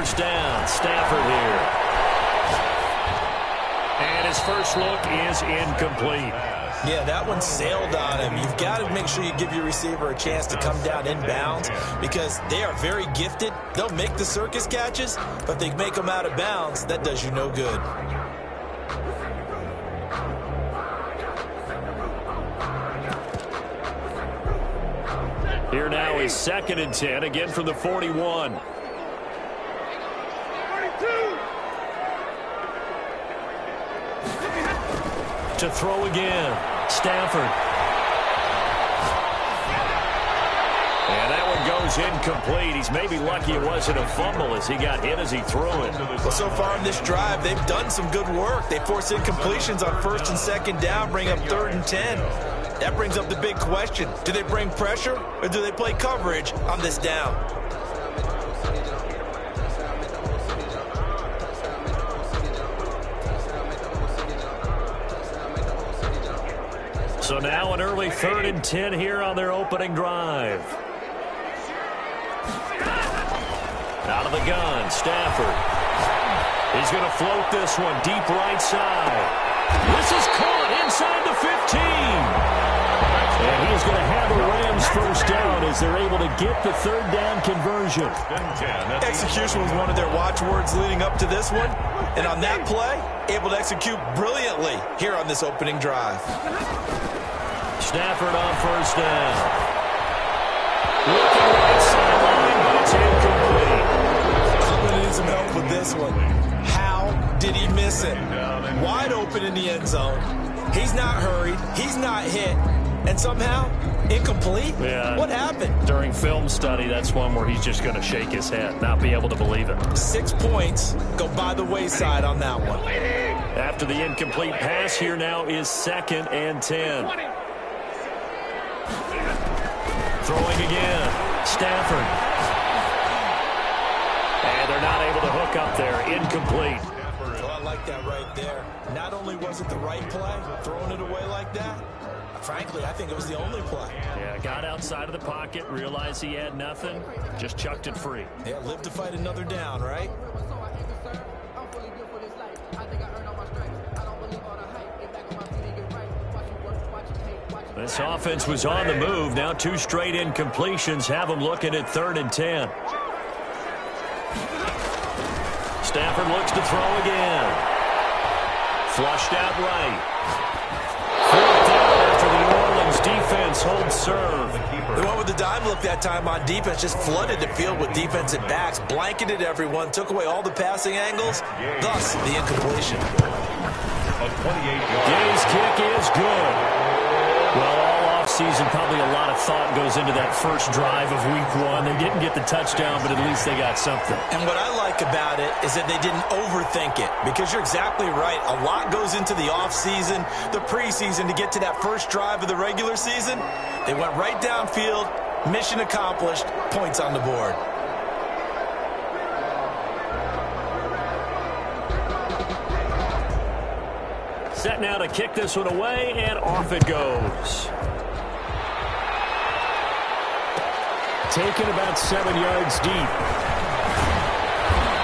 first down. Stafford here. And his first look is incomplete. Yeah, that one sailed on him. You've got to make sure you give your receiver a chance to come down inbounds because they are very gifted. They'll make the circus catches, but if they make them out of bounds, that does you no good. Here now is 2nd and 10, again from the 41. To throw again, Stafford. And that one goes incomplete. He's maybe lucky it wasn't a fumble as he got hit as he threw it. Well, so far in this drive, they've done some good work. They force incompletions on 1st and 2nd down, bring up 3rd and 10. That brings up the big question. Do they bring pressure or do they play coverage on this down? So now an early 3rd and 10 here on their opening drive. Out of the gun, Stafford. He's going to float this one deep right side. This is caught inside the 15. And he's going to have the Rams first down as they're able to get the 3rd down conversion. Execution was one of their watchwords leading up to this one. And on that play, able to execute brilliantly here on this opening drive. Stafford on first down. Looking right sideline, but it's incomplete. I'm going to need some help with this one. How did he miss it? Wide open in the end zone. He's not hurried. He's not hit. And somehow, incomplete? Yeah. What happened? During film study, that's one where he's just going to shake his head, not be able to believe it. 6 points go by the wayside on that one. After the incomplete pass, here now is 2nd and 10. Throwing again, Stafford. And they're not able to hook up there, incomplete. Well, I like that right there. Not only was it the right play, throwing it away like that, frankly, I think it was the only play. Yeah, got outside of the pocket, realized he had nothing, just chucked it free. Yeah, live to fight another down, right? This offense was on the move. Now 2 straight incompletions have them looking at 3rd and 10. Stafford looks to throw again. Flushed out right. 4th down after the New Orleans defense holds serve. They went with the dime look that time on defense, just flooded the field with defensive backs, blanketed everyone, took away all the passing angles, thus the incompletion. Gay's kick is good. Well, all offseason, probably a lot of thought goes into that first drive of week 1. They didn't get the touchdown, but at least they got something. And what I like about it is that they didn't overthink it, because you're exactly right. A lot goes into the offseason, the preseason to get to that first drive of the regular season. They went right downfield, mission accomplished, points on the board. Set now to kick this one away, and off it goes. Taken about 7 yards deep.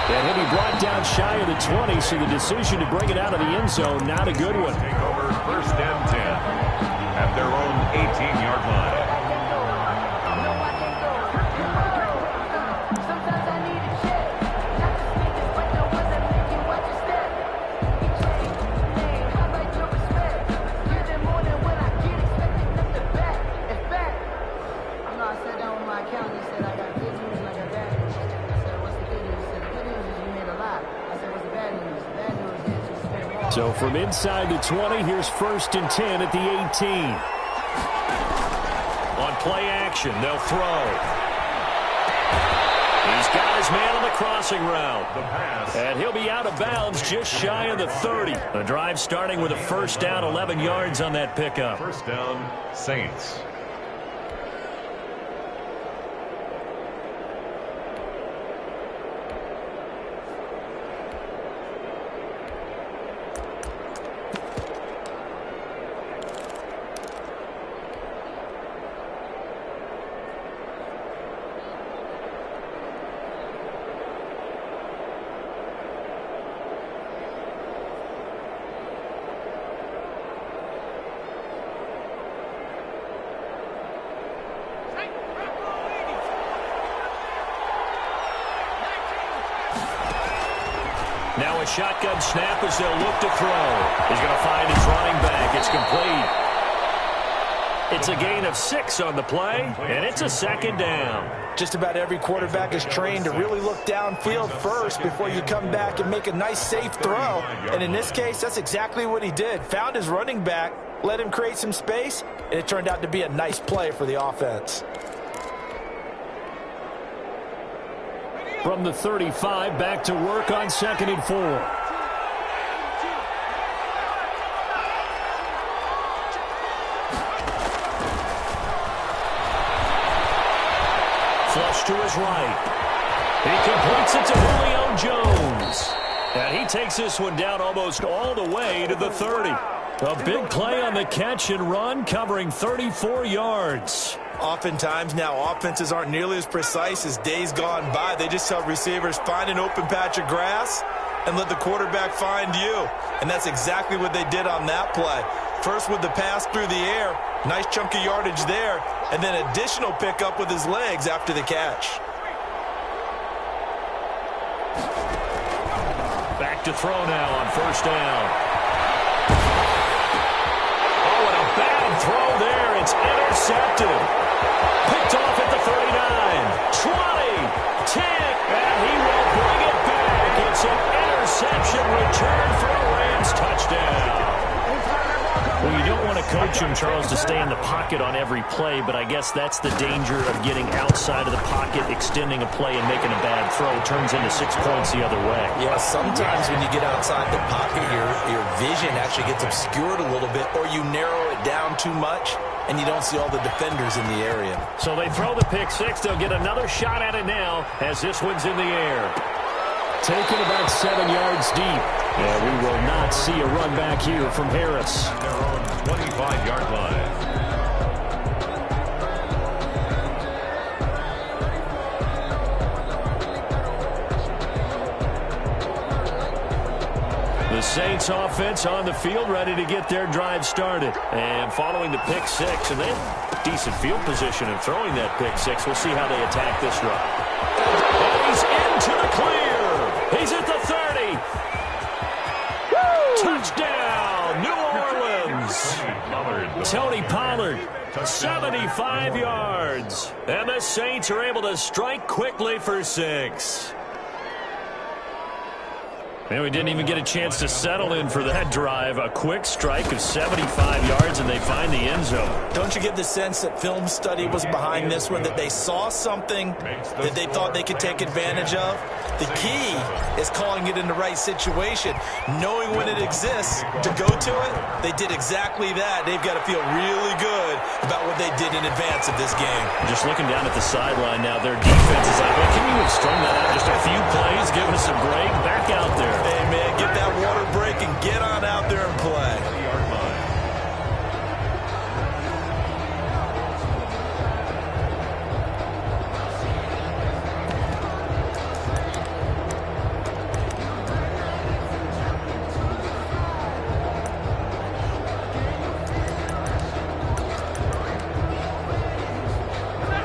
And he'll be brought down shy of the 20, so the decision to bring it out of the end zone, not a good one. Take over 1st and 10 at their own 18-yard line. So from inside the 20, here's 1st and 10 at the 18. On play action, they'll throw. He's got his man on the crossing route. And he'll be out of bounds just shy of the 30. The drive starting with a 1st down, 11 yards on that pickup. 1st down, Saints. Now a shotgun snap as they'll look to throw. He's going to find his running back. It's complete. It's a gain of 6 on the play, and it's a second down. Just about every quarterback is trained to really look downfield first before you come back and make a nice, safe throw. And in this case, that's exactly what he did. Found his running back, let him create some space, and it turned out to be a nice play for the offense. From the 35, back to work on 2nd and 4. Flush to his right. He completes it to Julio Jones. And he takes this one down almost all the way to the 30. A big play on the catch and run, covering 34 yards. Oftentimes now offenses aren't nearly as precise as days gone by. They just tell receivers, find an open patch of grass and let the quarterback find you. And that's exactly what they did on that play. First with the pass through the air, nice chunk of yardage there, and then additional pickup with his legs after the catch. Back to throw now on 1st down. Oh, and a bad throw there. It's intercepted. Picked off at the 39, 20, 10, and he will bring it back. It's an interception return for a Rams touchdown. Well, you don't want to coach him, Charles, to stay in the pocket on every play, but I guess that's the danger of getting outside of the pocket, extending a play, and making a bad throw. It turns into 6 points the other way. Yeah, sometimes when you get outside the pocket, your vision actually gets obscured a little bit, or you narrow it down too much, and you don't see all the defenders in the area. So they throw the pick 6. They'll get another shot at it now as this one's in the air. Taken about 7 yards deep. And we will not see a run back here from Harris. Their own 25-yard line. The Saints offense on the field, ready to get their drive started. And following the pick 6, and they have decent field position in throwing that pick 6. We'll see how they attack this run. And he's into the clear. He's at the 30. Touchdown, New Orleans. Tony Pollard, 75 yards. And the Saints are able to strike quickly for 6. And we didn't even get a chance to settle in for that drive. A quick strike of 75 yards, and they find the end zone. Don't you get the sense that film study was behind this one, that they saw something that they thought they could take advantage of? The key is calling it in the right situation, knowing when it exists to go to it. They did exactly that. They've got to feel really good about what they did in advance of this game. Just looking down at the sideline now, their defense is like, well, can you have strung that out just a few plays, give us a break, back out there. Hey, man, get that water break and get on out there and play.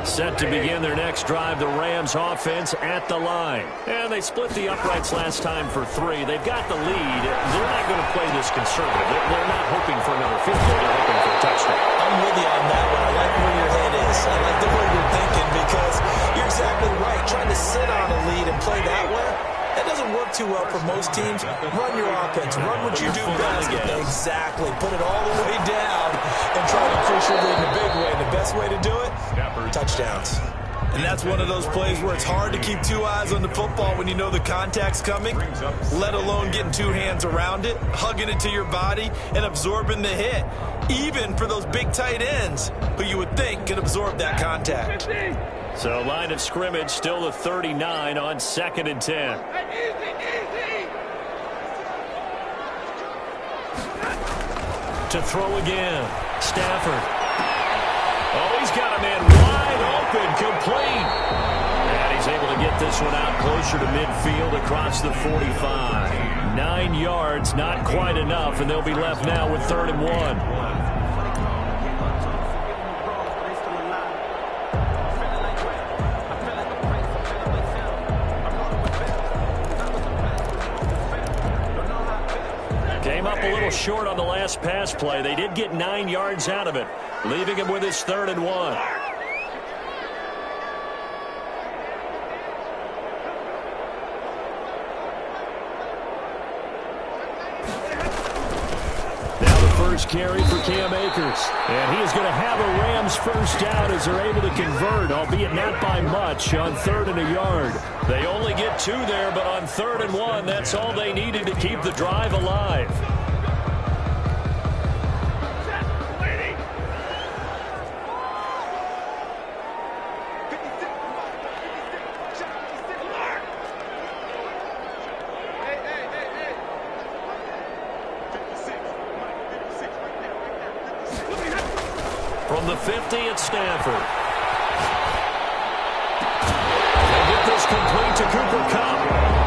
Set to begin their next drive, the Rams offense at the line. And they split the uprights last time for 3. They've got the lead. They're not going to play this conservative. They're not hoping for another field goal. They're hoping for a touchdown. I'm with you on that one. I like where your head is. I like the way you're thinking because you're exactly right. Trying to sit on a lead and play that way, that doesn't work too well for most teams. Run your offense. Run what you do best. Exactly. Put it all the way down and try to push your lead in a big way. The best way to do it, touchdowns. And that's one of those plays where it's hard to keep 2 eyes on the football when you know the contact's coming, let alone getting 2 hands around it, hugging it to your body, and absorbing the hit, even for those big tight ends who you would think could absorb that contact. So line of scrimmage still the 39 on 2nd and 10. To throw again, Stafford. Oh, he's got a man wide open, complete. And he's able to get this one out closer to midfield across the 45. 9 yards, not quite enough, and they'll be left now with 3rd and 1. up a little short on the last pass play. They did get 9 yards out of it, leaving him with his 3rd and 1. First carry for Cam Akers. And he is going to have a Rams first down as they're able to convert, albeit not by much, on 3rd and a yard. They only get 2 there, but on 3rd and 1, that's all they needed to keep the drive alive. From the 50 at Stanford. They get this complete to Cooper Kupp.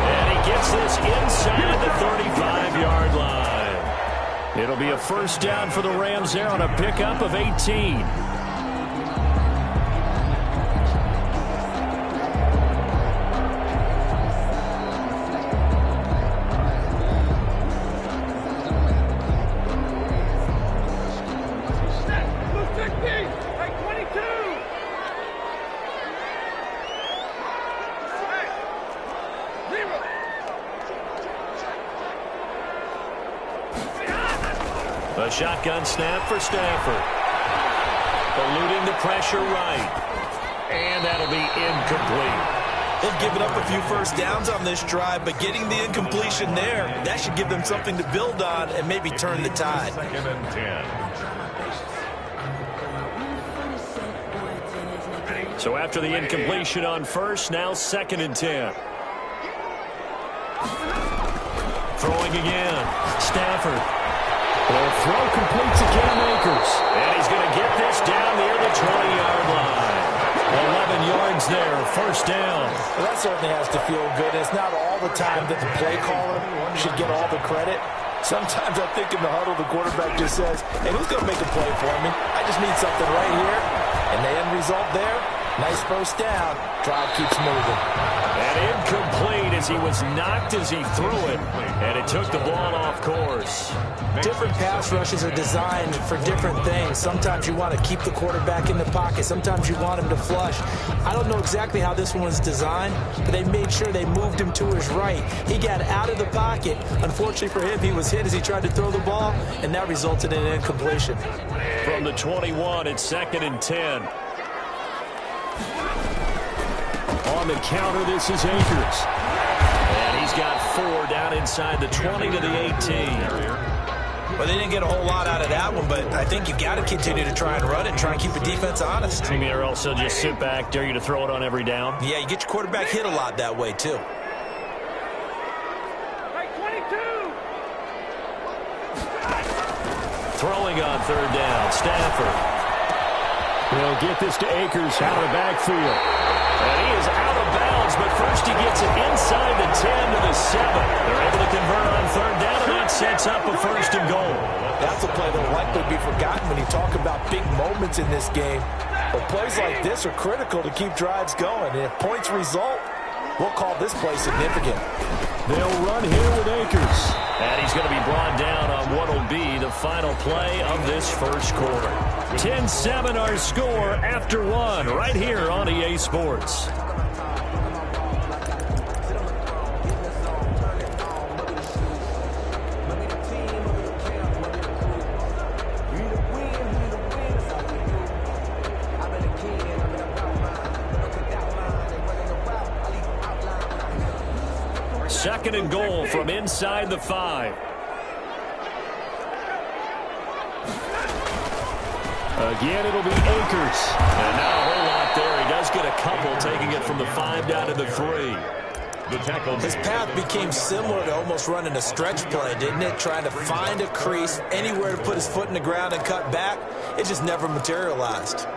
And he gets this inside the 35-yard line. It'll be a first down for the Rams there on a pickup of 18. A shotgun snap for Stafford. Eluding the pressure right. And that'll be incomplete. They've given up a few first downs on this drive, but getting the incompletion there, that should give them something to build on and maybe turn the tide. 2nd and 10. So after the incompletion on first, now 2nd and 10. Throwing again. Stafford. The throw complete to Cam Akers. And he's going to get this down near the 20-yard line. 11 yards there, first down. Well, that certainly has to feel good. It's not all the time that the play caller should get all the credit. Sometimes I think in the huddle, the quarterback just says, hey, who's going to make a play for me? I just need something right here. And the end result there, nice first down. Drive keeps moving. And incomplete as he was knocked as he threw it. And it took the ball off course. Different pass rushes are designed for different things. Sometimes you want to keep the quarterback in the pocket. Sometimes you want him to flush. I don't know exactly how this one was designed, but they made sure they moved him to his right. He got out of the pocket. Unfortunately for him, he was hit as he tried to throw the ball, and that resulted in an incompletion. From the 21, it's 2nd and 10. On the counter, this is Akers. And he's got 4 down inside the 20 to the 18. Well, they didn't get a whole lot out of that one, but I think you got to continue to try and run it and try and keep the defense honest. Or else they'll just sit back, dare you to throw it on every down. Yeah, you get your quarterback hit a lot that way, too. Throwing on 3rd down, Stafford. He'll get this to Akers out of the backfield. And he is out of bounds, but first he gets it inside the 10 to the 7. They're able to convert on 3rd down, and that sets up a 1st and goal. That's a play that will likely be forgotten when you talk about big moments in this game. But plays like this are critical to keep drives going. And if points result, we'll call this play significant. They'll run here with Akers. And he's going to be brought down on what will be the final play of this first quarter. 10-7 our score after 1 right here on EA Sports. Second and goal from inside the 5. Again, it'll be Akers. And not a whole lot there. He does get a couple, taking it from the 5 down to the 3. His path became similar to almost running a stretch play, didn't it? Trying to find a crease, anywhere to put his foot in the ground and cut back. It just never materialized.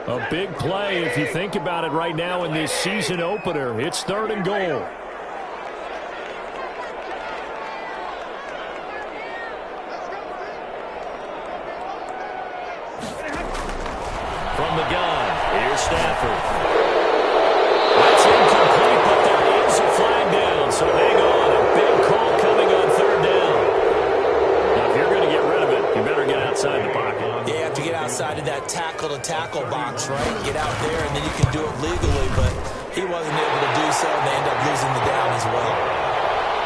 A big play if you think about it right now in this season opener. It's 3rd and goal. From the gun, here's Stafford. That's incomplete, but there is a flag down, so hang on. inside of that tackle-to-tackle box, right? Get out there, and then you can do it legally, but he wasn't able to do so, and they end up losing the down as well.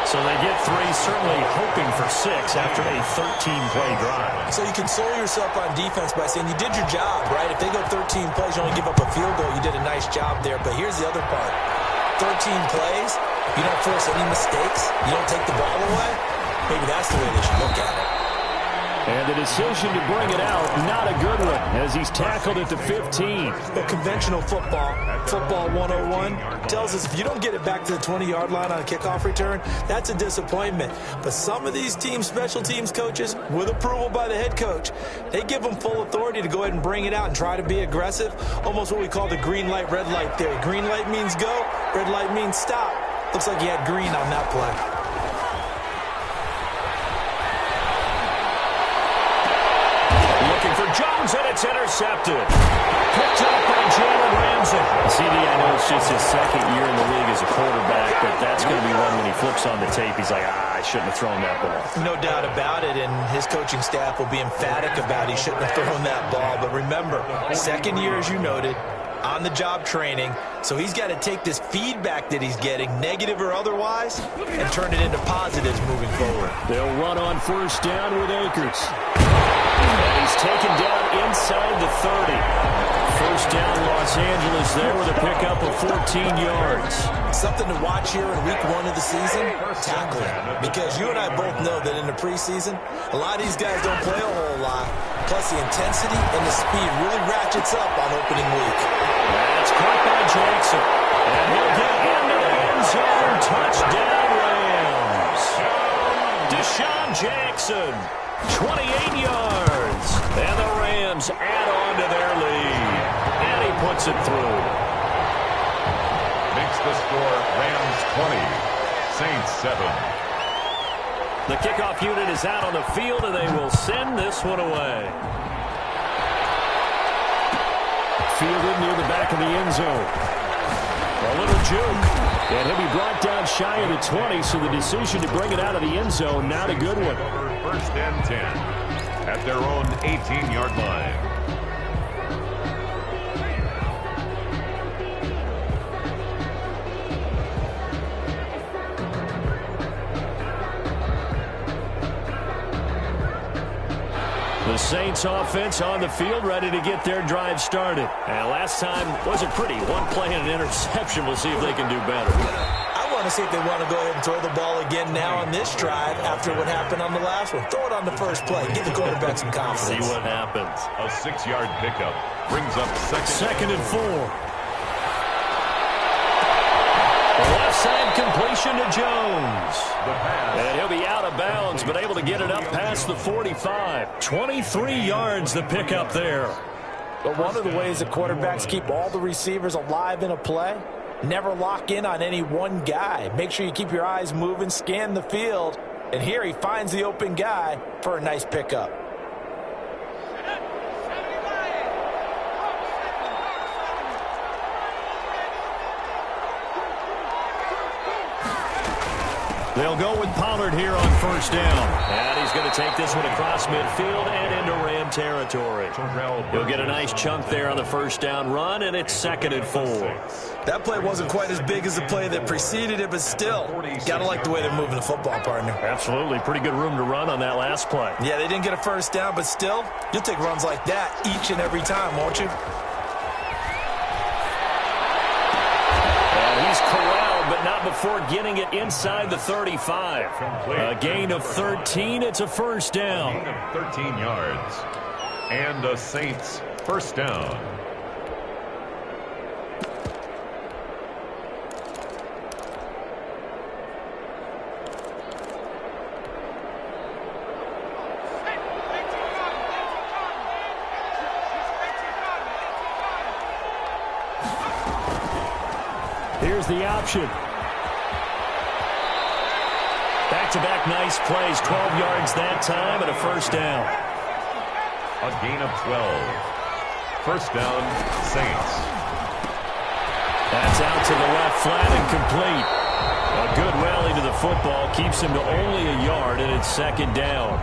So they get 3, certainly hoping for 6 after a 13-play drive. So you console yourself on defense by saying you did your job, right? If they go 13 plays, you only give up a field goal, you did a nice job there. But here's the other part. 13 plays, you don't force any mistakes, you don't take the ball away. Maybe that's the way they should look at it. And the decision to bring it out, not a good one, as he's tackled at the 15. Well, conventional football 101, tells us if you don't get it back to the 20-yard line on a kickoff return, that's a disappointment. But some of these special teams coaches, with approval by the head coach, they give them full authority to go ahead and bring it out and try to be aggressive, almost what we call the green light, red light theory. Green light means go, red light means stop. Looks like he had green on that play. For Jones, and it's intercepted. Picked up by Jalen Ramsey. CD, I know it's just his second year in the league as a quarterback, but that's going to be one when he flips on the tape, he's like, I shouldn't have thrown that ball. No doubt about it, and his coaching staff will be emphatic about he shouldn't have thrown that ball. But remember, second year, as you noted, on-the-job training, so he's got to take this feedback that he's getting, negative or otherwise, and turn it into positives moving forward. They'll run on first down with Akers. And he's taken down inside the 30. First down, Los Angeles there with a pickup of 14 yards. Something to watch here in week 1 of the season, tackling. Because you and I both know that in the preseason, a lot of these guys don't play a whole lot. Plus, the intensity and the speed really ratchets up on opening week. That's caught by Jackson. And he'll get into the end zone. Touchdown, Rams. Deshaun Jackson, 28 yards. And the Rams add on to their lead. And he puts it through. Makes the score Rams 20, Saints 7. The kickoff unit is out on the field, and they will send this one away. Fielded near the back of the end zone. A little juke. And he'll be brought down shy of the 20, so the decision to bring it out of the end zone, not a good one. First and 10 at their own 18-yard line. The Saints offense on the field, ready to get their drive started. And last time wasn't pretty. One play and an interception. We'll see if they can do better. I want to see if they want to go ahead and throw the ball again now on this drive after what happened on the last one. Throw it on the first play. Give the quarterback some confidence. See what happens. A 6-yard pickup brings up second and 4. The left side completion to Jones. And he'll be out of bounds, but able to get it up past the 45. 23 yards the pickup there. But one of the ways that quarterbacks keep all the receivers alive in a play, never lock in on any one guy. Make sure you keep your eyes moving, scan the field. And here he finds the open guy for a nice pickup. They'll go with Pollard here on first down. And he's going to take this one across midfield and into Ram territory. He'll get a nice chunk there on the first down run, and it's second and 4. That play wasn't quite as big as the play that preceded it, but still, got to like the way they're moving the football, partner. Absolutely. Pretty good room to run on that last play. Yeah, they didn't get a first down, but still, you'll take runs like that each and every time, won't you? And he's corralled, but not before getting it inside the 35. A gain of 13. It's a first down. Gain of 13 yards. And the Saints first down. Here's the option. Back-to-back nice plays. 12 yards that time and a first down. A gain of 12. First down, Saints. That's out to the left, flat and complete. A good rally to the football keeps him to only a yard, and it's second down.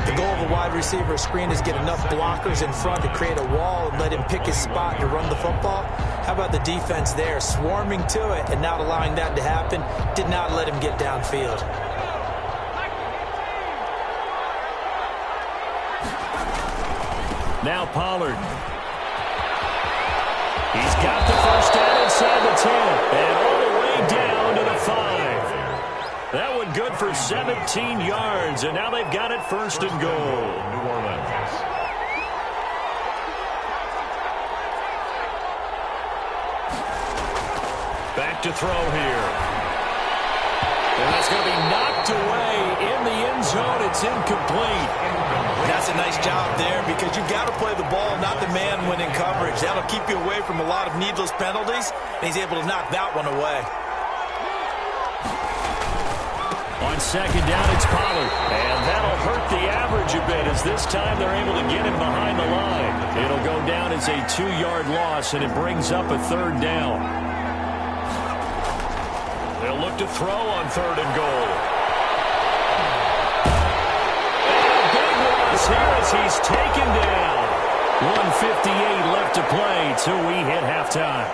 The goal of a wide receiver screen is get enough blockers in front to create a wall and let him pick his spot to run the football. How about the defense there, swarming to it and not allowing that to happen? Did not let him get downfield. Now Pollard. He's got the first down inside the 10 and all the way down to the 5. That one good for 17 yards, and now they've got it first and goal. New Orleans. Back to throw here. And that's going to be knocked away in the end zone. It's incomplete. That's a nice job there because you've got to play the ball, not the man when in coverage. That'll keep you away from a lot of needless penalties, and he's able to knock that one away. On second down, it's Pollard. And that'll hurt the average a bit as this time they're able to get him behind the line. It'll go down as a 2-yard loss, and it brings up a third down. They'll look to throw on third and goal. And a big loss here as he's taken down. 1:58 left to play till we hit halftime.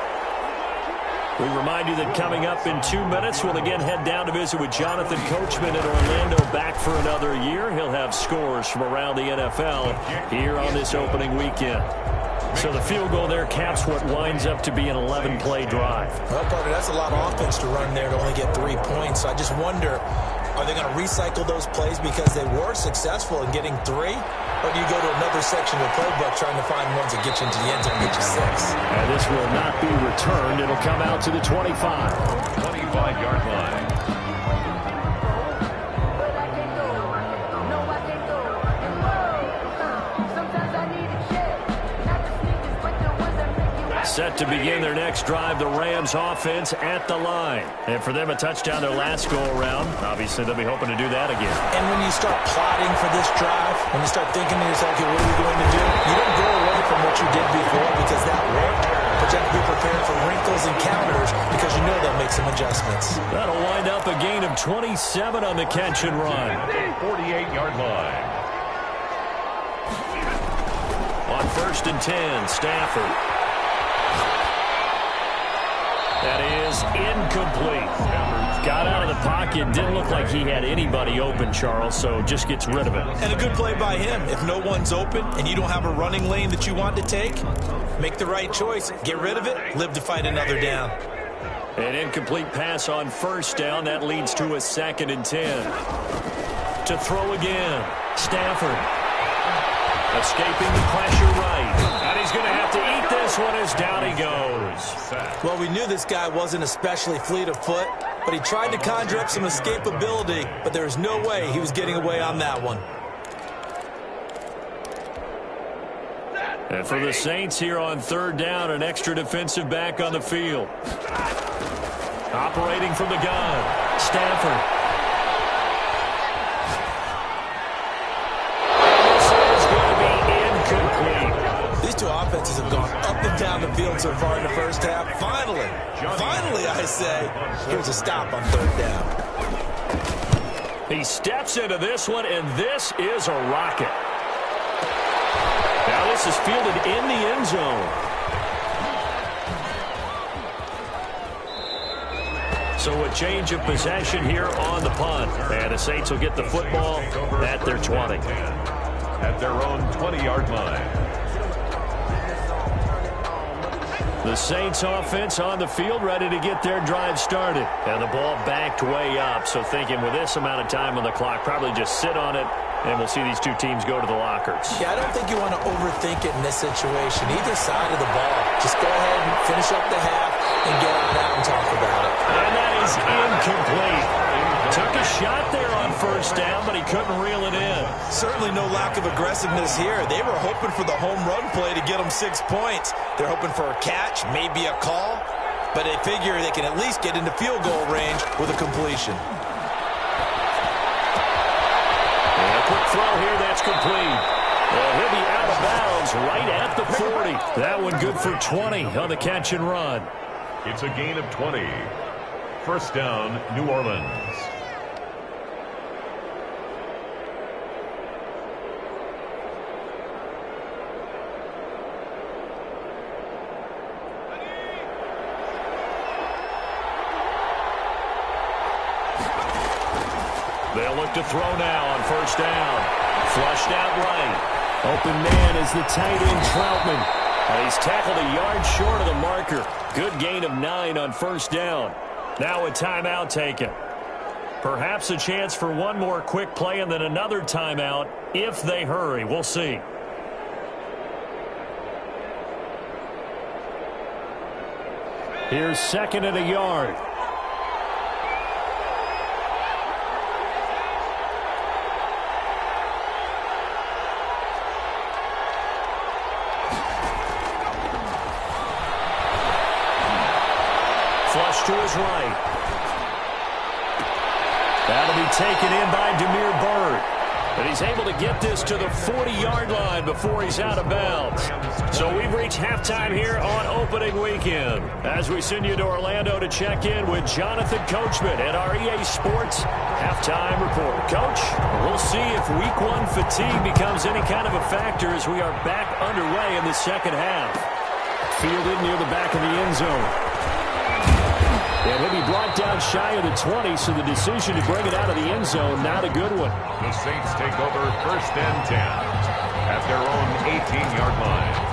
We remind you that coming up in 2 minutes, we'll again head down to visit with Jonathan Coachman in Orlando, back for another year. He'll have scores from around the NFL here on this opening weekend. So the field goal there caps what winds up to be an 11-play drive. Well, partner, that's a lot of offense to run there to only get 3 points. I just wonder, are they going to recycle those plays because they were successful in getting 3? Or do you go to another section of the playbook trying to find ones that get you into the end zone and get you 6? And this will not be returned. It'll come out to the 25. 25-yard line. Set to begin their next drive, the Rams offense at the line. And for them, a touchdown their last go-around. Obviously, they'll be hoping to do that again. And when you start plotting for this drive, when you start thinking to yourself, okay, what are we going to do? You don't go away from what you did before because that worked. But you have to be prepared for wrinkles and counters because you know they'll make some adjustments. That'll wind up a gain of 27 on the catch and run. 48-yard line. On first and 10, Stafford. That is incomplete. Got out of the pocket. Didn't look like he had anybody open, Charles, so just gets rid of it. And a good play by him. If no one's open and you don't have a running lane that you want to take, make the right choice. Get rid of it. Live to fight another down. An incomplete pass on first down. That leads to a second and 10. To throw again. Stafford. Escaping the pressure right. And he's going to have to eat this one as down he goes. Well, we knew this guy wasn't especially fleet of foot, but he tried to conjure up some escapability, but there was no way he was getting away on that one. And for the Saints here on third down, an extra defensive back on the field. Operating from the gun, Stafford. These two offenses have gone up and down the field so far in the first half. Finally, I say, here's a stop on third down. He steps into this one, and this is a rocket. Now this is fielded in the end zone. So a change of possession here on the punt. And the Saints will get the football at their 20. At their own 20-yard line. The Saints offense on the field ready to get their drive started. And the ball backed way up. So thinking with this amount of time on the clock, probably just sit on it, and we'll see these two teams go to the lockers. Yeah, I don't think you want to overthink it in this situation. Either side of the ball. Just go ahead and finish up the half and get on out and talk about it. And that is incomplete. Took a shot there on first down, but he couldn't reel it in. Certainly no lack of aggressiveness here. They were hoping for the home run play to get them 6 points. They're hoping for a catch, maybe a call, but they figure they can at least get into field goal range with a completion. And a quick throw here, that's complete. Well, he'll be out of bounds right at the 40. That one good for 20 on the catch and run. It's a gain of 20. First down, New Orleans. They'll look to throw now on first down. Flushed out right. Open man is the tight end, Troutman. And he's tackled a yard short of the marker. Good gain of 9 on first down. Now a timeout taken. Perhaps a chance for one more quick play and then another timeout if they hurry. We'll see. Here's second and a yard. Flush to his right. That'll be taken in by Demir Bird. And he's able to get this to the 40-yard line before he's out of bounds. So we've reached halftime here on opening weekend. As we send you to Orlando to check in with Jonathan Coachman at our EA Sports halftime report. Coach, we'll see if week 1 fatigue becomes any kind of a factor as we are back underway in the second half. Fielded near the back of the end zone. And he'll be brought down shy of the 20, so the decision to bring it out of the end zone, not a good one. The Saints take over first and 10 at their own 18-yard line.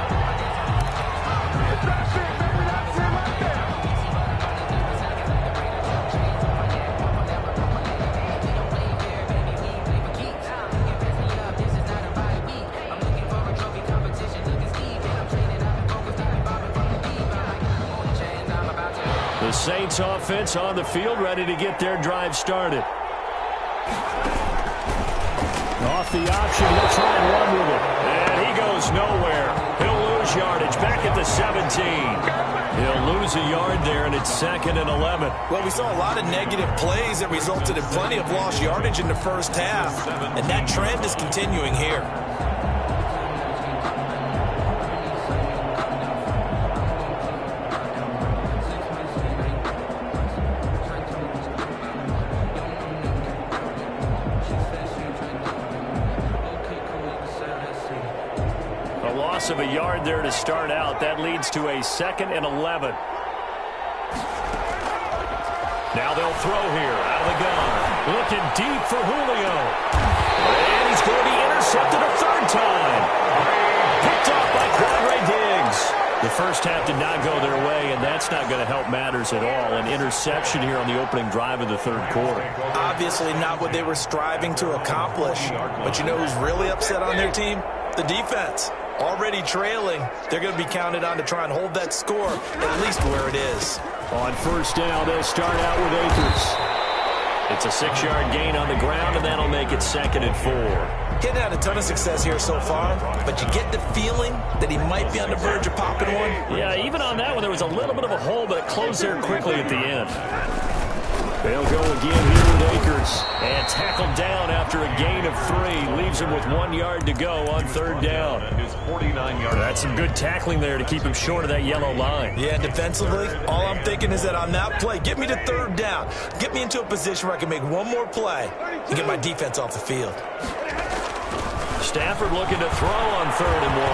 The Saints offense on the field, ready to get their drive started. Off the option, he'll try and run with it. And he goes nowhere. He'll lose yardage back at the 17. He'll lose a yard there, and it's second and 11. Well, we saw a lot of negative plays that resulted in plenty of lost yardage in the first half, and that trend is continuing here. Of a yard there to start out. That leads to a second and 11. Now they'll throw here out of the gun. Looking deep for Julio. And he's going to be intercepted a third time. Picked off by Quadre Diggs. The first half did not go their way, and that's not going to help matters at all. An interception here on the opening drive of the third quarter. Obviously not what they were striving to accomplish. But you know who's really upset on their team? The defense. Already trailing, they're going to be counted on to try and hold that score at least where it is. On first down, they'll start out with Akers. It's a 6-yard gain on the ground, and that'll make it second and 4. He hadn't had a ton of success here so far, but you get the feeling that he might be on the verge of popping one. Yeah, even on that one, there was a little bit of a hole, but it closed there quickly at the end. They'll go again here with Akers. And tackled down after a gain of 3. Leaves him with 1 yard to go on third down. That's some good tackling there to keep him short of that yellow line. Yeah, defensively, all I'm thinking is that on that play, get me to third down. Get me into a position where I can make one more play and get my defense off the field. Stafford looking to throw on third and 1.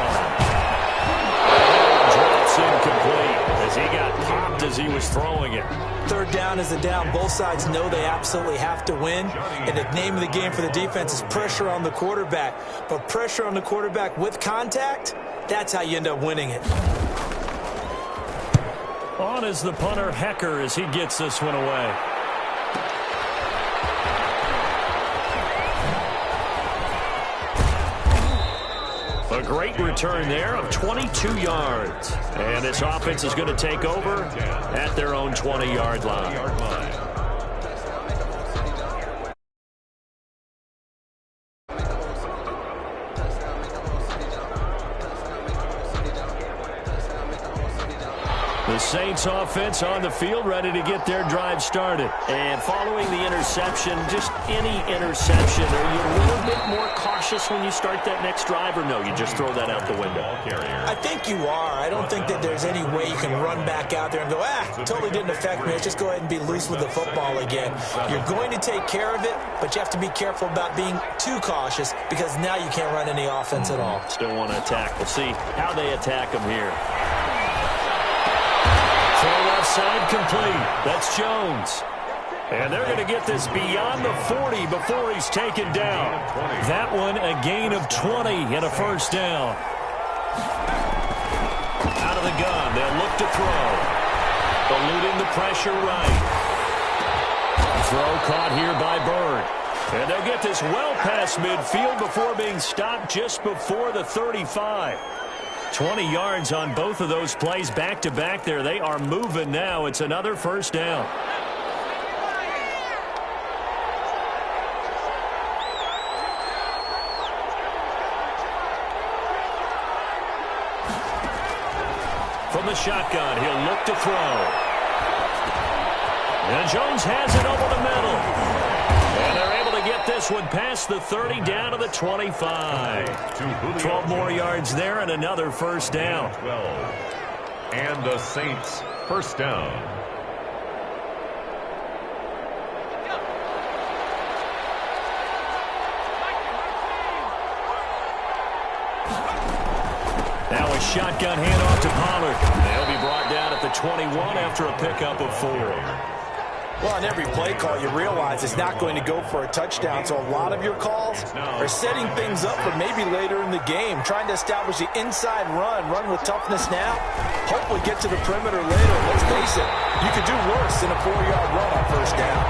Drops incomplete as he got popped as he was throwing it. Third down is a down. Both sides know they absolutely have to win. And the name of the game for the defense is pressure on the quarterback. But pressure on the quarterback with contact, that's how you end up winning it. On is the punter, Hecker, as he gets this one away. A great return there of 22 yards. And this offense is going to take over at their own 20-yard line. The The Saints offense on the field, ready to get their drive started. And following the interception, just any interception, are you a little bit more cautious when you start that next drive, or no, you just throw that out the window? I think you are. I don't think that there's any way you can run back out there and go, totally didn't affect me. Let's just go ahead and be loose with the football again. You're going to take care of it, but you have to be careful about being too cautious because now you can't run any offense at all. Still want to attack. We'll see how they attack them here. Throw left side complete. That's Jones. And they're going to get this beyond the 40 before he's taken down. That one a gain of 20 and a first down. Out of the gun, they'll look to throw. Eluding the pressure right. Throw caught here by Bird. And they'll get this well past midfield before being stopped just before the 35. 20 yards on both of those plays back-to-back there. They are moving now. It's another first down. From the shotgun, he'll look to throw. And Jones has it over the middle. And they're able to get this one past the 30 down to the 25. 12 more yards there and another first down. 12. And the Saints first down. Now a shotgun handoff to Pollard. They'll be brought down at the 21 after a pickup of 4. Well, on every play call, you realize it's not going to go for a touchdown, so a lot of your calls are setting things up for maybe later in the game, trying to establish the inside run with toughness now, hopefully get to the perimeter later. Let's face it, you could do worse than a 4-yard run on first down.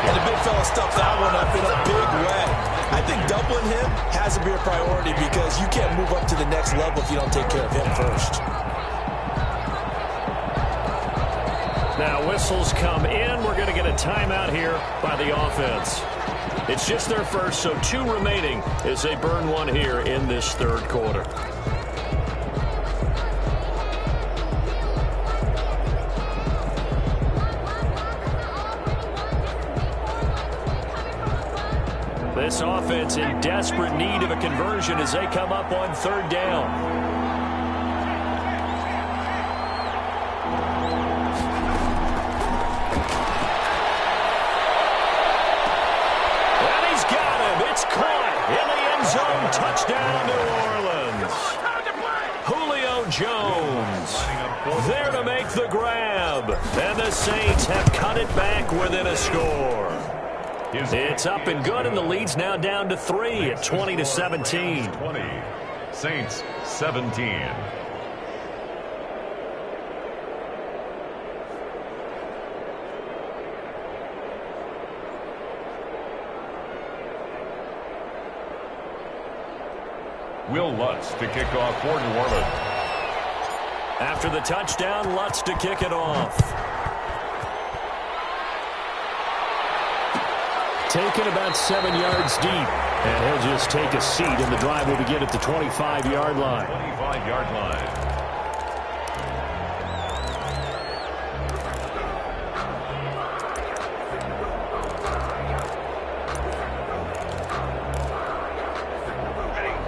And the big fella stuffed that one up in a big way. I think doubling him has to be a priority because you can't move up to the next level if you don't take care of him first. Now whistles come in. We're going to get a timeout here by the offense. It's just their first, so 2 remaining as they burn one here in this third quarter. This offense in desperate need of a conversion as they come up on third down. Touchdown, New Orleans. Julio Jones there to make the grab. And the Saints have cut it back within a score. It's up and good, and the lead's now down to 3 at 20-17. 20. Saints 17. Will Lutz to kick off for New Orleans. After the touchdown, Lutz to kick it off. Taken about 7 yards deep. And he'll just take a seat, and the drive will begin at the 25-yard line. 25-yard line.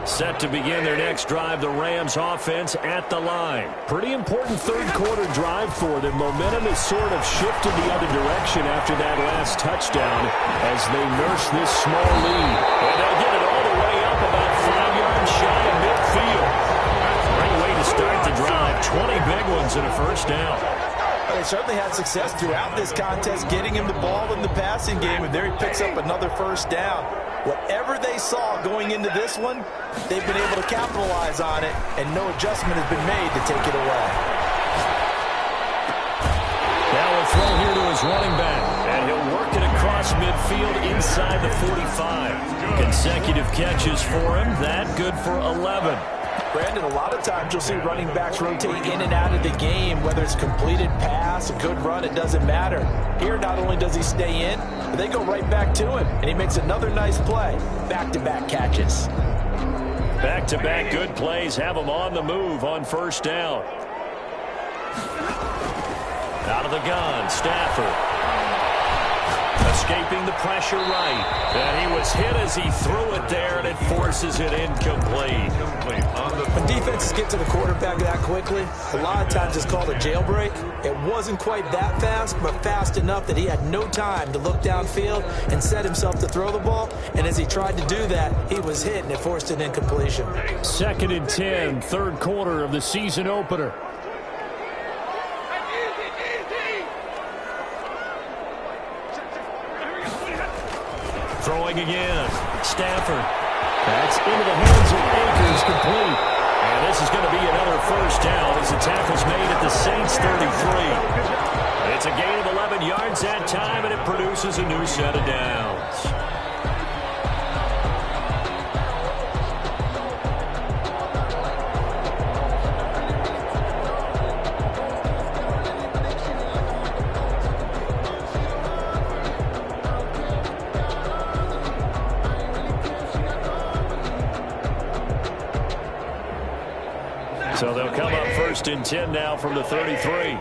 Set to begin their next drive, the Rams offense at the line. Pretty important third quarter drive for them. Momentum has sort of shifted the other direction after that last touchdown as they nurse this small lead. And they'll get it all the way up about 5 yards shy of midfield. Great way to start the drive. 20 big ones and a first down. They certainly had success throughout this contest, getting him the ball in the passing game, and there he picks up another first down. Whatever they saw going into this one, they've been able to capitalize on it, and no adjustment has been made to take it away. Now a throw here to his running back, and he'll work it across midfield inside the 45. Consecutive catches for him. That good for 11. Brandon, a lot of times you'll see running backs rotate in and out of the game, whether it's completed pass, a good run, it doesn't matter. Here, not only does he stay in, but they go right back to him, and he makes another nice play. Back-to-back catches. Back-to-back good plays have him on the move on first down. Out of the gun, Stafford. Escaping the pressure right. And he was hit as he threw it there, and it forces it incomplete. When defenses get to the quarterback that quickly, a lot of times it's called a jailbreak. It wasn't quite that fast, but fast enough that he had no time to look downfield and set himself to throw the ball. And as he tried to do that, he was hit, and it forced an incompletion. 2nd and 10, third quarter of the season opener. Throwing again. Stafford. That's into the hands of Akers, complete. And this is going to be another first down as the tackle's made at the Saints' 33. It's a gain of 11 yards that time, and it produces a new set of downs. So they'll come up 1st and 10 now from the 33.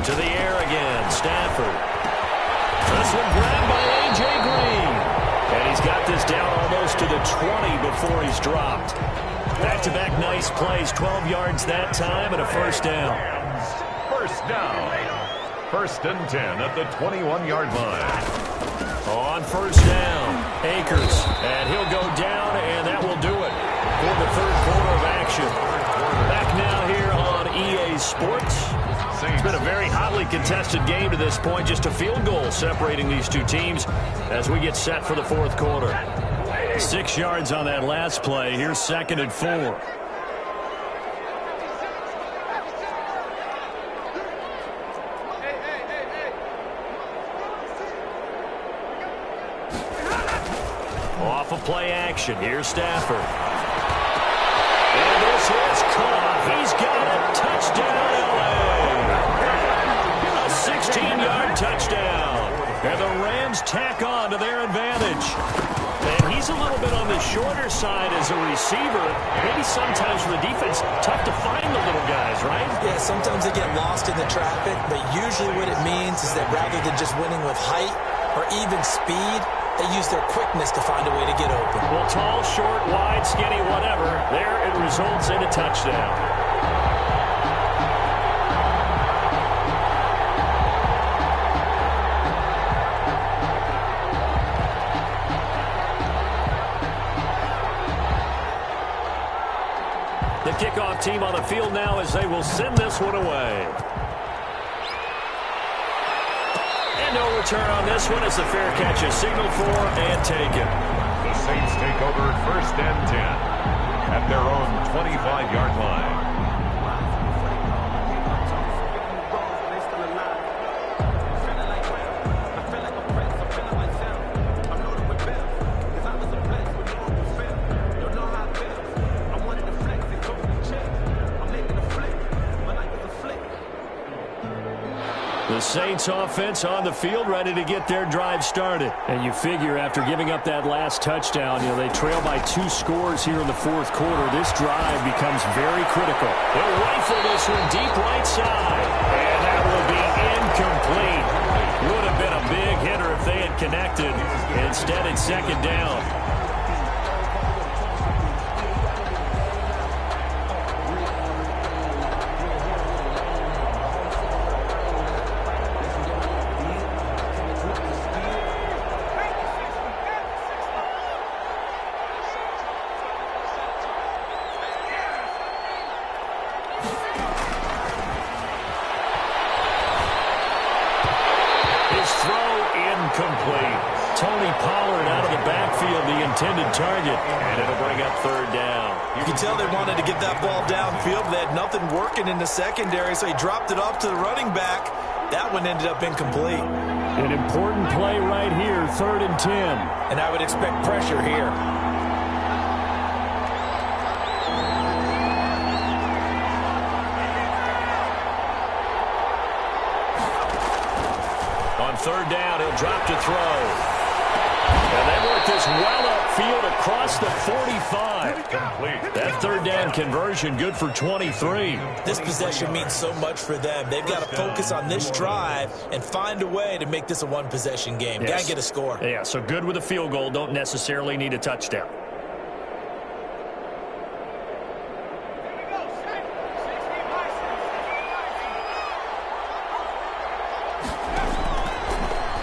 To the air again, Stafford. This one grabbed by A.J. Green. And he's got this down almost to the 20 before he's dropped. Back-to-back nice plays, 12 yards that time, and a first down. First down. 1st and 10 at the 21-yard line. On first down, Akers, and he'll go down, and that will do it for the third quarter of action. Back now here on EA Sports. It's been a very hotly contested game to this point, just a field goal separating these two teams as we get set for the fourth quarter. 6 yards on that last play. Here's 2nd and 4. Off of play action. Here's Stafford. And this is caught. He's got it. Touchdown, L.A. A 16-yard touchdown. And the Rams tack on to their advantage. And he's a little bit on the shorter side as a receiver. Maybe sometimes for the defense, tough to find the little guys, right? Yeah, sometimes they get lost in the traffic, but usually what it means is that rather than just winning with height or even speed, they use their quickness to find a way to get open. Well, tall, short, wide, skinny, whatever, there it results in a touchdown. The kickoff team on the field now as they will send this one away. And no return on this one as the fair catch is signaled for and taken. The Saints take over 1st and 10 at their own 25-yard line. The Saints offense on the field ready to get their drive started. And you figure after giving up that last touchdown, they trail by 2 scores here in the fourth quarter. This drive becomes very critical. They'll rifle this one deep right side. And that will be incomplete. Would have been a big hitter if they had connected. Instead, it's 2nd down. Target, and it'll bring up 3rd down. You can tell they wanted to get that ball downfield, but they had nothing working in the secondary, so he dropped it off to the running back. That one ended up incomplete. An important play right here, 3rd and 10. And I would expect pressure here. On 3rd down, he'll drop to throw. And they work this well upfield across the 45. That third down conversion good for 23. This possession means so much for them. They've got to focus on this drive and find a way to make this a one-possession game. Yes. Got to get a score. Yeah, so good with a field goal. Don't necessarily need a touchdown.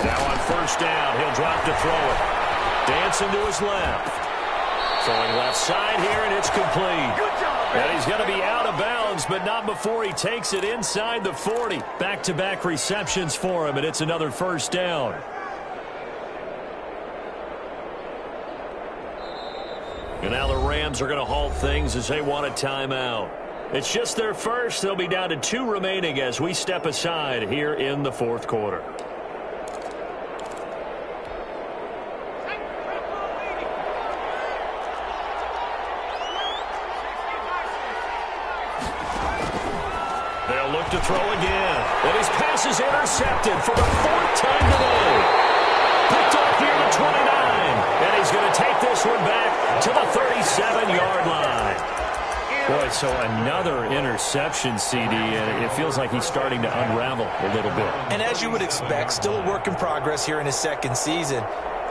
Now on first down, he'll drop to throw it. Dancing to his left. Throwing left side here, and it's complete. And he's going to be out of bounds, but not before he takes it inside the 40. Back-to-back receptions for him, and it's another first down. And now the Rams are going to halt things as they want a timeout. It's just their first. They'll be down to 2 remaining as we step aside here in the fourth quarter. They'll look to throw again. And his pass is intercepted for the 4th time today. Picked off near the 29. And he's going to take this one back to the 37-yard line. Boy, so another interception, CD, and it feels like he's starting to unravel a little bit. And as you would expect, still a work in progress here in his second season.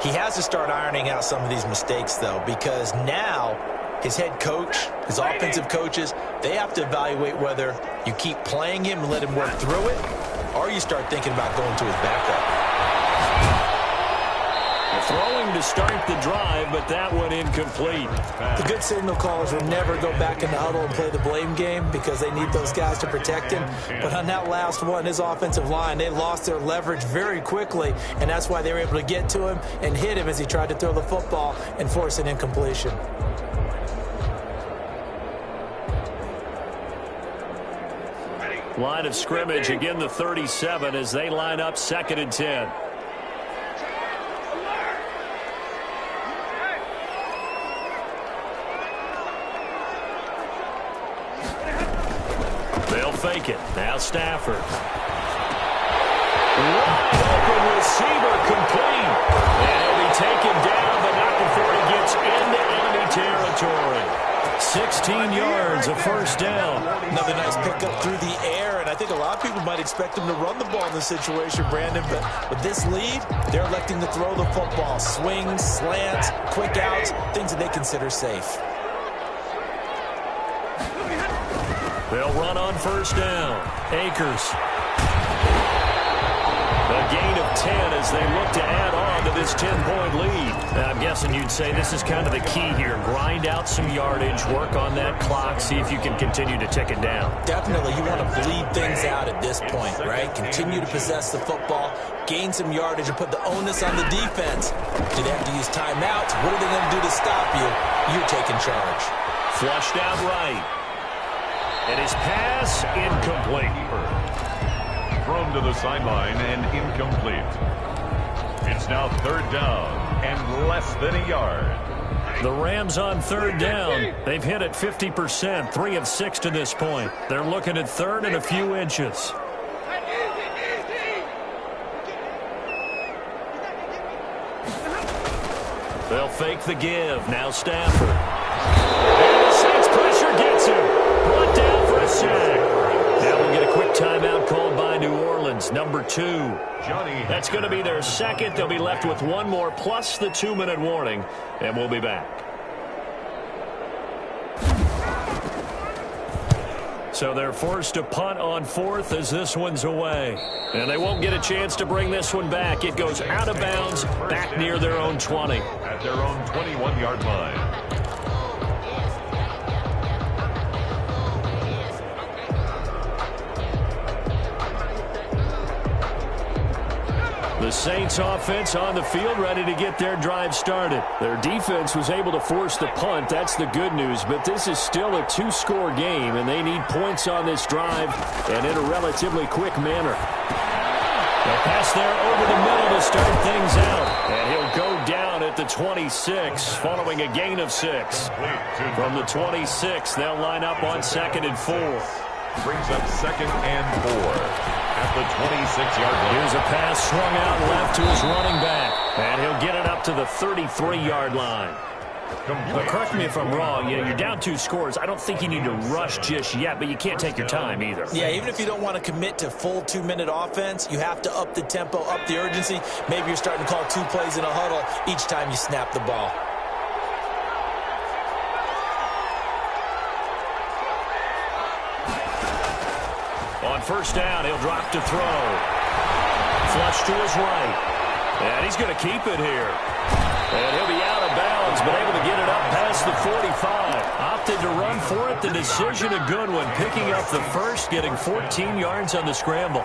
He has to start ironing out some of these mistakes, though, because now his head coach, his offensive coaches, they have to evaluate whether you keep playing him and let him work through it, or you start thinking about going to his backup. Throwing to start the drive, but that one incomplete. The good signal callers will never go back in the huddle and play the blame game because they need those guys to protect him. But on that last one, his offensive line, they lost their leverage very quickly, and that's why they were able to get to him and hit him as he tried to throw the football and force an incompletion. Line of scrimmage, again the 37 as they line up 2nd and 10. They'll fake it. Now Stafford. Wide open receiver complete. And he'll be taken down, but not before he gets into enemy territory. 16 yards, a first down. Another nice pickup through the air, and I think a lot of people might expect him to run the ball in this situation, Brandon, but with this lead, they're electing to throw the football. Swings, slants, quick outs, things that they consider safe. They'll run on first down. Akers. A gain of 10 as they look to add on to this 10-point lead. I'm guessing you'd say this is kind of the key here. Grind out some yardage, work on that clock, see if you can continue to tick it down. Definitely, you want to bleed things out at this point, right? Continue to possess the football, gain some yardage, and put the onus on the defense. Do they have to use timeouts? What are they going to do to stop you? You're taking charge. Flushed out right. And his pass incomplete. Thrown to the sideline and incomplete. It's now 3rd down and less than a yard. The Rams on 3rd down. They've hit it 50%, 3 of 6 to this point. They're looking at 3rd and a few inches. They'll fake the give. Now Stafford. And the Saints pressure gets him. Brought down for a sack. Now we'll get a quick timeout called by New Orleans, number 2. That's going to be their second. They'll be left with one more plus the 2-minute warning, and we'll be back. So they're forced to punt on 4th as this one's away. And they won't get a chance to bring this one back. It goes out of bounds back near their own 20. At their own 21-yard line. The Saints offense on the field ready to get their drive started. Their defense was able to force the punt. That's the good news. But this is still a 2-score game, and they need points on this drive and in a relatively quick manner. They'll pass there over the middle to start things out. And he'll go down at the 26 following a gain of 6. From the 26, they'll line up on 2nd and 4. Brings up 2nd and 4. At the 26-yard line. Here's a pass swung out left to his running back. And he'll get it up to the 33-yard line. Well, correct me if I'm wrong. Yeah, you're down 2 scores. I don't think you need to rush just yet, but you can't take your time either. Yeah, even if you don't want to commit to full 2-minute offense, you have to up the tempo, up the urgency. Maybe you're starting to call 2 plays in a huddle each time you snap the ball. On first down, he'll drop to throw. Flush to his right. And he's going to keep it here. And he'll be out of bounds, but able to get it up past the 45. Opted to run for it. The decision a good one. Picking up the first, getting 14 yards on the scramble.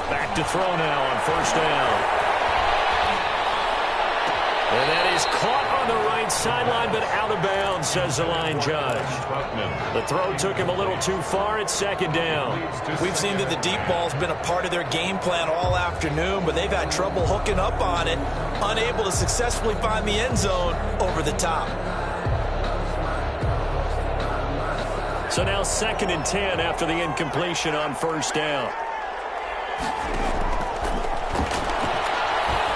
Back to throw now on first down. And that is caught on the right sideline, but out of bounds, says the line judge. The throw took him a little too far. It's second down. We've seen that the deep ball's been a part of their game plan all afternoon, but they've had trouble hooking up on it, unable to successfully find the end zone over the top. So now 2nd and 10 after the incompletion on first down.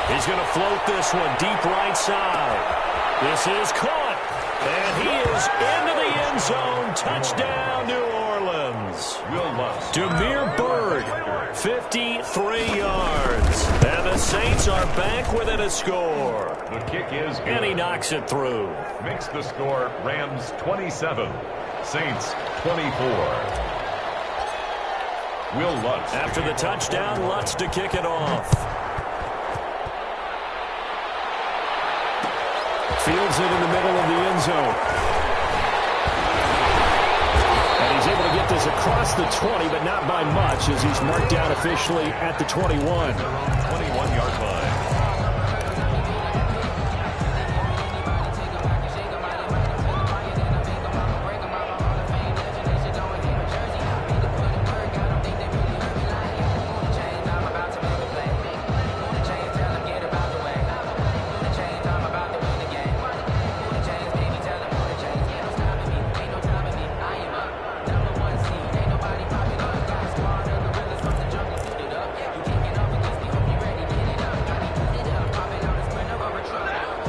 He's going to float this one deep right side. This is caught. And he is into the end zone. Touchdown, New Orleans. Demir Bird, 53 yards. And the Saints are back within a score. The kick is good. And he knocks it through. Makes the score Rams 27, Saints 24. Will Lutz. After the touchdown, Lutz to kick it off. Fields it in the middle of the end zone. And he's able to get this across the 20, but not by much, as he's marked down officially at the 21. 21-yard line.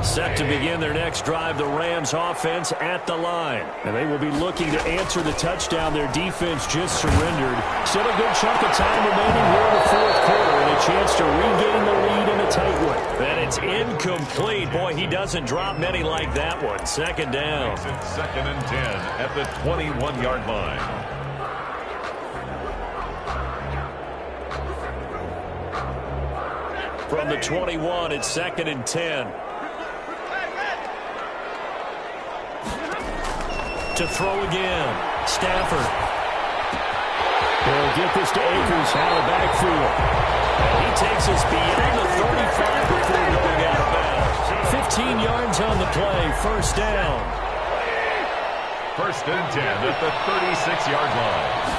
Set to begin their next drive, the Rams offense at the line. And they will be looking to answer the touchdown their defense just surrendered. Still a good chunk of time remaining here in the 4th quarter and a chance to regain the lead in a tight one. And it's incomplete. Boy, he doesn't drop many like that one. Second down. It's 2nd and 10 at the 21-yard line. From the 21, it's 2nd and 10. To throw again. Stafford. He'll get this to Akers out of the backfield. And he takes us beyond the 35 before going out of bounds. 15 yards on the play. First down. 1st and 10 at the 36-yard line.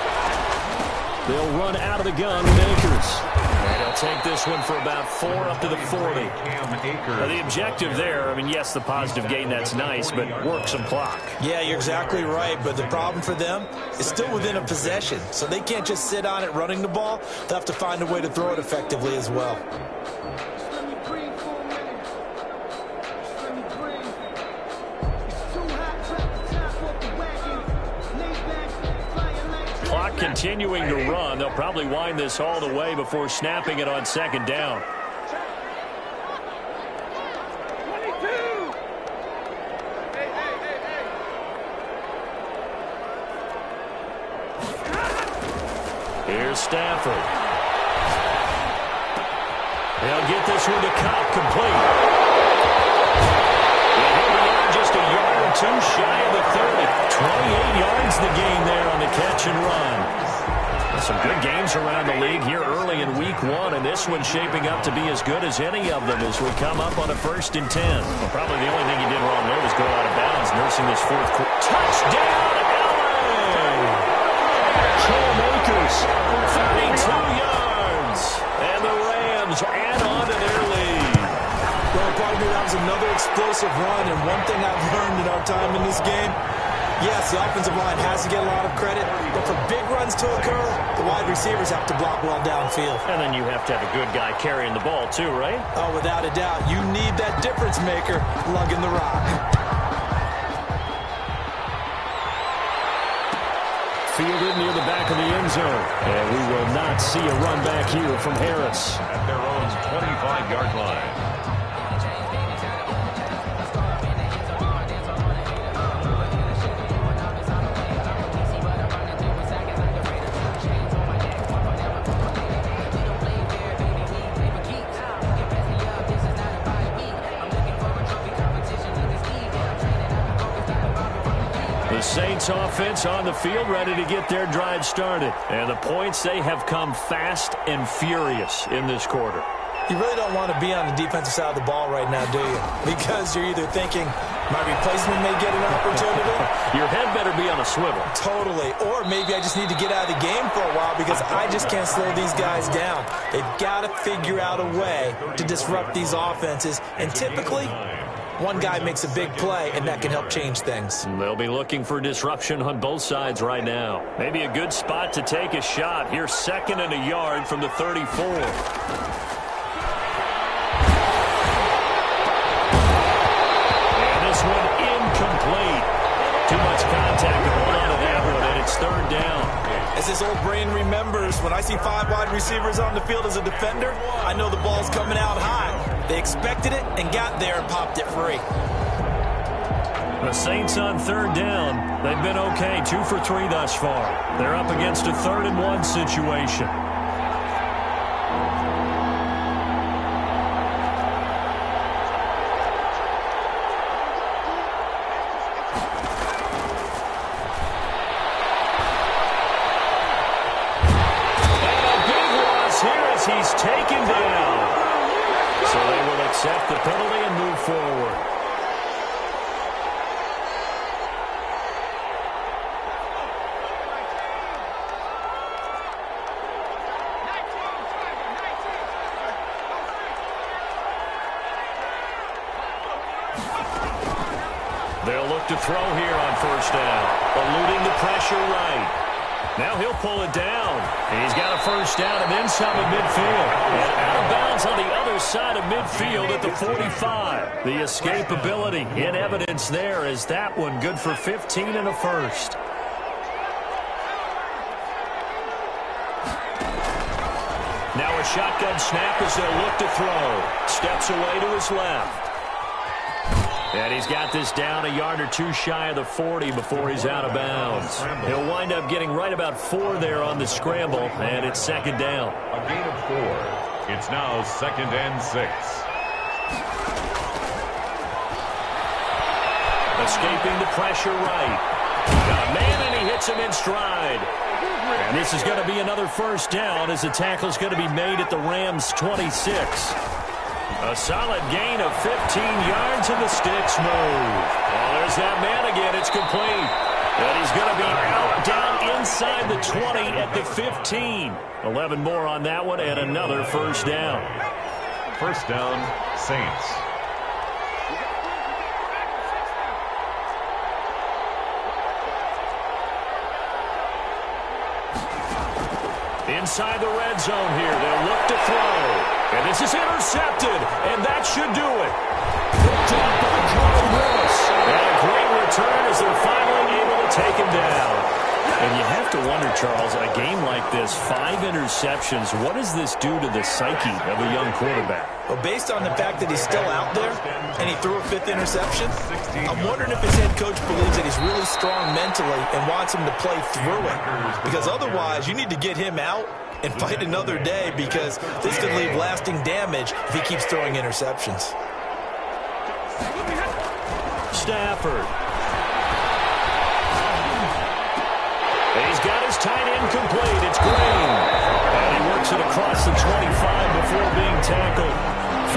They'll run out of the gun with Akers. And they'll take this one for about 4 up to the 40. Now, the objective there, I mean, yes, the positive gain, that's nice, but work some clock. Yeah, you're exactly right, but the problem for them is still within a possession, so they can't just sit on it running the ball. They'll have to find a way to throw it effectively as well. Clock continuing to run. They'll probably wind this all the way before snapping it on second down. Here's Stafford. They'll get this one to Cobb, complete. And here we are, just a yard or two shy of the 30. 28 yards the gain there on the catch and run. Some good games around the league here early in week 1, and this one's shaping up to be as good as any of them as we come up on a 1st and 10. Well, probably the only thing he did wrong there was go out of bounds, nursing this 4th quarter. Touchdown, LA! Cam Akers, 32 yards, and the Rams add on to their lead. Well, pardon me, that was another explosive run, and one thing I've learned in our time in this game, yes, the offensive line has to get a lot of credit, but for big runs to occur, the wide receivers have to block well downfield. And then you have to have a good guy carrying the ball too, right? Oh, without a doubt. You need that difference maker lugging the rock. Fielded near the back of the end zone. And we will not see a run back here from Harris. At their own 25-yard line. The Saints offense on the field, ready to get their drive started. And the points, they have come fast and furious in this quarter. You really don't want to be on the defensive side of the ball right now, do you? Because you're either thinking, my replacement may get an opportunity. Your head better be on a swivel. Totally. Or maybe I just need to get out of the game for a while because I just can't slow these guys down. They've got to figure out a way to disrupt these offenses. And typically, one guy makes a big play, and that can help change things. They'll be looking for disruption on both sides right now. Maybe a good spot to take a shot. Here's 2nd and a yard from the 34. And this one incomplete. Too much contact to hold on to that one, and it's 3rd down. As this old brain remembers, when I see 5 wide receivers on the field as a defender, I know the ball's coming out high. They expected it and got there and popped it free. The Saints on 3rd down. They've been okay, 2 for 3 thus far. They're up against a 3rd and 1 situation. He's taken down. So they will accept the penalty and move forward. They'll look to throw here on 1st down. Eluding the pressure right. Now he'll pull it down. He's got a 1st down and then some at midfield. And out of bounds on the other side of midfield at the 45. The escapability in evidence there is that one good for 15 and a 1st. Now a shotgun snap as they'll look to throw. Steps away to his left. And he's got this down a yard or 2 shy of the 40 before he's out of bounds. He'll wind up getting right about 4 there on the scramble, and it's 2nd down. A gain of 4. It's now 2nd and 6. Escaping the pressure right. Got a man, and he hits him in stride. And this is going to be another 1st down as the tackle's going to be made at the Rams' 26. A solid gain of 15 yards, and the sticks move. Oh, there's that man again. It's complete. And he's going to be out down inside the 20 at the 15. 11 more on that one, and another 1st down. 1st down, Saints. Inside the red zone here. They'll look to throw. And this is intercepted, and that should do it. Picked up by Jordan Willis. And a great return as they're finally able to take him down. And you have to wonder, Charles, a game like this, 5 interceptions, what does this do to the psyche of a young quarterback? Well, based on the fact that he's still out there and he threw a 5th interception, I'm wondering if his head coach believes that he's really strong mentally and wants him to play through it. Because otherwise, you need to get him out and fight another day, because this could leave lasting damage if he keeps throwing interceptions. Stafford. He's got his tight end complete. It's Green. And he works it across the 25 before being tackled.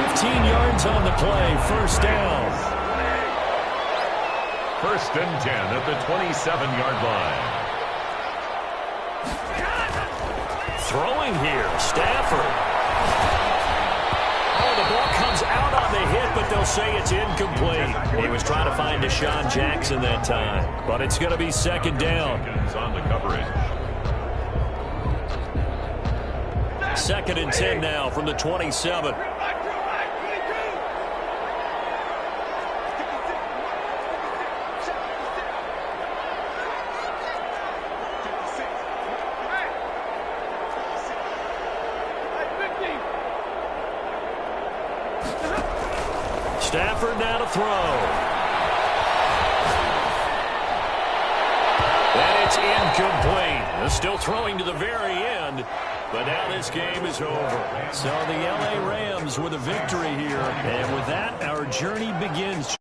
15 yards on the play. 1st down. 1st and 10 at the 27-yard line. Throwing here, Stafford. Oh, the ball comes out on the hit, but they'll say it's incomplete. He was trying to find Deshaun Jackson that time, but it's going to be 2nd down. On the coverage. 2nd and 10 now from the 27. Stafford now to throw. And it's incomplete. Still throwing to the very end, but now this game is over. So the L.A. Rams with a victory here. And with that, our journey begins.